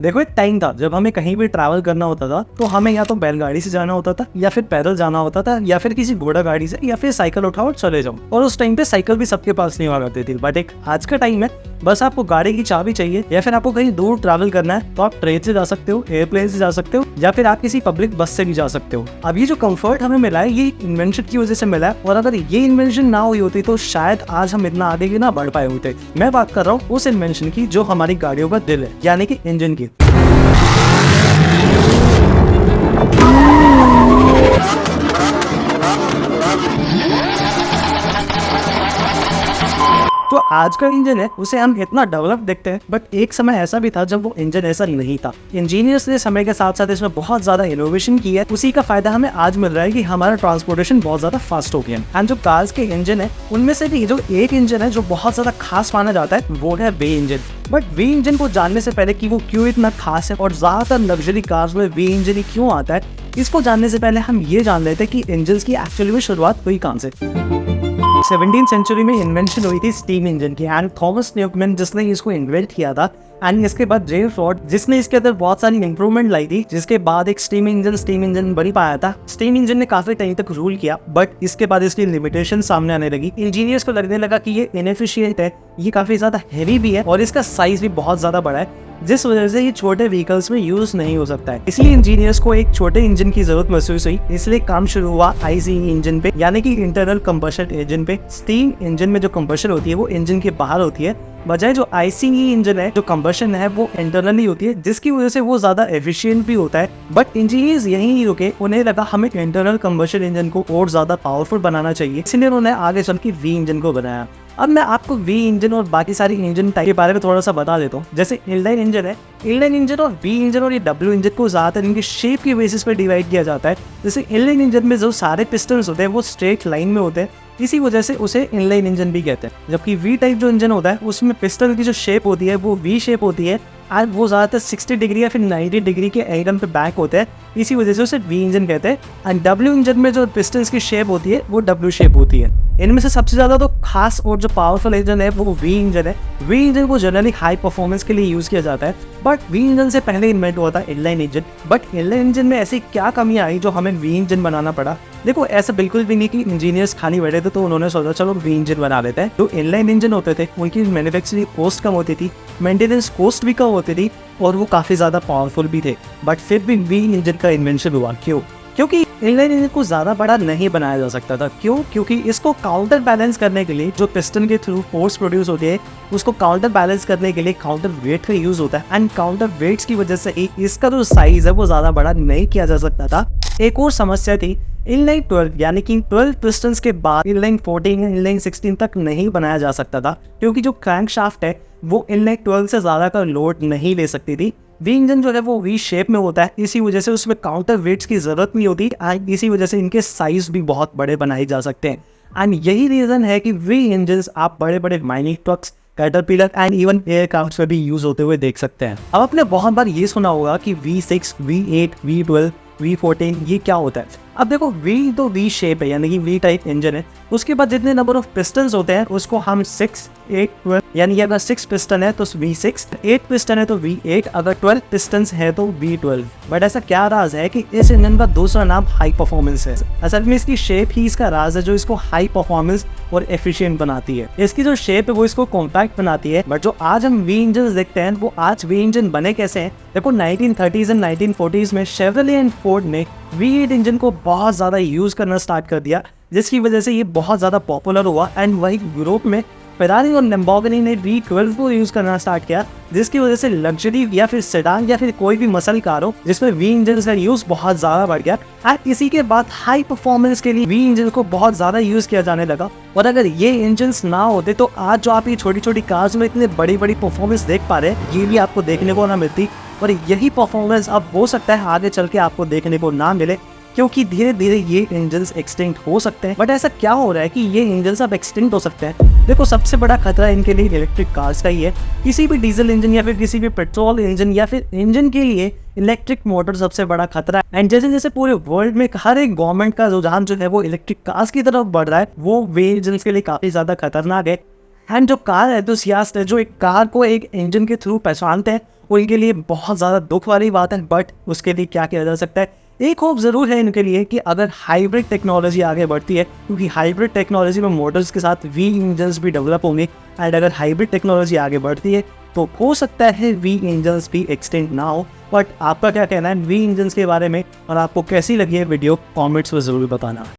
देखो, एक टाइम था जब हमें कहीं भी ट्रैवल करना होता था तो हमें या तो बैलगाड़ी से जाना होता था या फिर पैदल जाना होता था या फिर किसी घोड़ा गाड़ी से या फिर साइकिल उठाओ और चले जाओ। और उस टाइम पे साइकिल भी सबके पास नहीं हुआ करती थी। बट एक आज का टाइम है, बस आपको गाड़ी की चाबी चाहिए या फिर आपको कहीं दूर ट्रैवल करना है तो आप ट्रेन से जा सकते हो, एयरप्लेन से जा सकते हो या फिर आप किसी पब्लिक बस से भी जा सकते हो। अब ये जो कंफर्ट हमें मिला है ये इन्वेंशन की वजह से मिला है, और अगर ये इन्वेंशन ना हुई होती तो शायद आज हम इतना आगे भी ना बढ़ पाए होते। मैं बात कर रहा हूँ उस इन्वेंशन की जो हमारी गाड़ियों का दिल है, यानी कि इंजन की। तो आज का इंजन है उसे हम इतना डेवलप देखते हैं, बट एक समय ऐसा भी था जब वो इंजन ऐसा नहीं था। इंजीनियर्स ने समय के साथ साथ इसमें बहुत ज्यादा इनोवेशन की है, उसी का फायदा हमें आज मिल रहा है कि हमारा ट्रांसपोर्टेशन बहुत ज्यादा फास्ट हो गया है। एंड जो कार्स के इंजन है उनमें से भी जो एक इंजन है जो बहुत ज्यादा खास माना जाता है वो है we engine. But we engine को जानने से पहले कि वो क्यों इतना खास है और ज्यादातर लग्जरी कार्स में वी इंजन ही क्यों आता है, इसको जानने से पहले हम ये जान लेते हैं कि इंजन की एक्चुअली में शुरुआत हुई कहाँ से। 17वीं सेंचुरी में इन्वेंशन हुई थी स्टीम इंजन की, एंड थॉमस न्यूकैमन जिसने इसको इन्वेंट किया था। एंड इसके बाद जेम्स वॉट जिसने इसके अंदर बहुत सारी इंप्रूवमेंट लाई थी, जिसके बाद एक स्टीम इंजन बन पाया था। स्टीम इंजन ने काफी टाइम तक रूल किया, बट इसके बाद इसकी लिमिटेशन सामने आने लगी। इंजीनियर्स को लगने लगा कि ये इनएफिशिएंट है, ये काफी ज्यादा हैवी भी है और इसका साइज भी बहुत ज्यादा बड़ा है, जिस वजह से ये छोटे व्हीकल्स में यूज नहीं हो सकता है। इसलिए इंजीनियर्स को एक छोटे इंजन की जरूरत महसूस हुई, इसलिए काम शुरू हुआ आईसीई इंजन पे, यानी कि इंटरनल कंबशन इंजन पे। स्टीम इंजन में जो कंबशन होती है वो इंजन के बाहर होती है, बजाय जो आईसीई इंजन है जो कंबशन है वो इंटरनली होती है, जिसकी वजह से वो ज्यादा एफिशिएंट भी होता है। बट इंजीनियर्स यही नहीं रुके, उन्हें लगा हमें इंटरनल कंबशन इंजन को और ज्यादा पावरफुल बनाना चाहिए, इसलिए उन्होंने आगे चल के वी इंजन को बनाया। अब मैं आपको वी इंजन और बाकी सारी इंजन टाइप के बारे में थोड़ा सा बता देता हूँ। जैसे इनलाइन इंजन है, इनलाइन इंजन और वी इंजन और ये डब्ल्यू इंजन को ज्यादातर इनके शेप के बेसिस पे डिवाइड किया जाता है। जैसे इनलाइन इंजन में जो सारे पिस्टन्स होते हैं वो स्ट्रेट लाइन में होते हैं, इसी वजह से उसे इनलाइन इंजन भी कहते हैं। जबकि वी टाइप जो इंजन होता है उसमें पिस्टन की जो शेप होती है वो वी शेप होती है, और वो ज़्यादातर 60 डिग्री या फिर 90 डिग्री के एंगल पे बैक होते हैं, इसी वजह से उसे वी इंजन कहते हैं। एंड डब्ल्यू इंजन में जो पिस्टन्स की शेप होती है वो डब्ल्यू शेप होती है। इनमें से सबसे ज़्यादा तो खास और जो पावरफुल इंजन है वो वी इंजन है। वी इंजन को जनरली हाई परफॉर्मेंस के लिए यूज़ किया जाता है, बट वी इंजन से पहले इन्वेंट हुआ था inline engine. But inline engine में ऐसी क्या कमी आई जो हमें वी इंजन बनाना पड़ा? देखो, ऐसा बिल्कुल भी नहीं कि इंजीनियर्स खाली बैठे थे तो उन्होंने सोचा चलो वी इंजन बना लेते हैं। जो इनलाइन इंजन होते थे उनकी मैन्युफैक्चरिंग कॉस्ट कम होती थी, मेंटेनेंस कॉस्ट भी कम होती थी और वो काफ़ी ज़्यादा पावरफुल भी थे। बट फिर भी वी इंजन का इन्वेंशन हुआ। क्यों? क्योंकि इनलाइन इंजन को ज़्यादा बड़ा नहीं बनाया जा सकता था। क्यों? क्योंकि इसको काउंटर बैलेंस करने के लिए जो पिस्टन के थ्रू फोर्स प्रोड्यूस होती है उसको काउंटर बैलेंस करने के लिए काउंटर वेट का यूज़ होता है, एंड काउंटर वेट्स की वजह से इसका जो साइज़ है वो ज़्यादा बड़ा नहीं किया जा सकता था। एक और समस्या थी, इनलाइन 12 यानी कि 12 पिस्टन्स के बाद इनलाइन 14 या इनलाइन 16 तक नहीं बनाया जा सकता था, क्योंकि जो क्रैंकशाफ्ट है वो इनलाइन 12 से ज़्यादा का लोड नहीं ले सकती थी। वी इंजन जो है वो वी शेप में होता है, इसी वजह से उसमें काउंटर वेट्स की ज़रूरत नहीं होती, एंड इसी वजह से इनके साइज़ भी बहुत बड़े बनाए जा सकते हैं। एंड यही रीज़न है कि वी इंजन आप बड़े बड़े mining trucks, caterpillar and even aircraft में भी यूज़ होते हुए देख सकते हैं। अब आपने बहुत बार ये सुना होगा कि V6, V8, V12, V14 ये क्या होता है? अब देखो, वी तो वी शेप है यानी कि वी टाइप इंजन है, उसके बाद जितने नंबर ऑफ पिस्टन्स होते हैं उसको हम 6, 8, 12 यानी कि अगर 6 पिस्टन है तो V6, 8 पिस्टन है तो V8, अगर 12 पिस्टन्स है तो V12। बट ऐसा क्या राज है कि इस इंजन का दूसरा नाम हाई परफॉर्मेंस है? असल में इसकी शेप ही इसका राज है जो इसको हाई परफॉर्मेंस और एफिशिएंट बनाती है। इसकी जो शेप है वो इसको कॉम्पैक्ट बनाती है। बट जो आज हम वी इंजन देखते हैं वो आज वी इंजन बने कैसे हैं? देखो, 1930s एंड 1940s में शेवरले एंड फोर्ड ने V8 इंजन को बहुत ज़्यादा यूज़ करना स्टार्ट कर दिया, जिसकी वजह से ये बहुत ज़्यादा पॉपुलर हुआ। एंड वही यूरोप में फेरारी और लैम्बोर्गिनी ने V12 को यूज़ करना स्टार्ट किया, जिसकी वजह से लग्जरी या फिर सेडान या फिर कोई भी मसल कार हो जिसमें वी इंजन का यूज़ बहुत ज़्यादा बढ़ गया। एंड इसी के बाद हाई परफॉर्मेंस के लिए वी इंजन को बहुत ज़्यादा यूज़ किया जाने लगा। और अगर ये इंजन्स ना होते तो आज जो आप ये छोटी छोटी कार्स में इतने बड़ी बड़ी परफॉर्मेंस देख पा रहे हैं ये भी आपको देखने को ना मिलती, और यही परफॉर्मेंस अब हो सकता है आगे चल के आपको देखने को ना मिले, क्योंकि धीरे धीरे ये इंजन्स एक्सटिंक्ट हो सकते हैं। बट ऐसा क्या हो रहा है कि ये इंजन्स अब एक्सटिंक्ट हो सकते हैं? देखो, सबसे बड़ा खतरा इनके लिए इलेक्ट्रिक कार्स का ही है। किसी भी डीजल इंजन या फिर किसी भी पेट्रोल इंजन या फिर इंजन के लिए इलेक्ट्रिक मोटर सबसे बड़ा खतरा है। एंड जैसे जैसे पूरे वर्ल्ड में हर एक गवर्नमेंट का रुझान जो है वो इलेक्ट्रिक कार्स की तरफ बढ़ रहा है, वो वे इंजन्स के लिए काफ़ी ज़्यादा खतरनाक है। एंड जो कार एंथुसियास्ट है, जो एक कार को एक इंजन के थ्रू पहचानते हैं उनके लिए बहुत ज़्यादा दुख वाली बात है, बट उसके लिए क्या किया जा सकता है, एक होप ज़रूर है इनके लिए कि अगर हाइब्रिड टेक्नोलॉजी आगे बढ़ती है, क्योंकि हाइब्रिड टेक्नोलॉजी में मोटर्स के साथ वी इंजन्स भी डेवलप होंगे, एंड अगर हाइब्रिड टेक्नोलॉजी आगे बढ़ती है तो हो सकता है वी इंजन्स भी एक्सटेंड ना हो। बट आपका क्या कहना है वी इंजन्स के बारे में, और आपको कैसी लगी है वीडियो, कमेंट्स में ज़रूर बताना।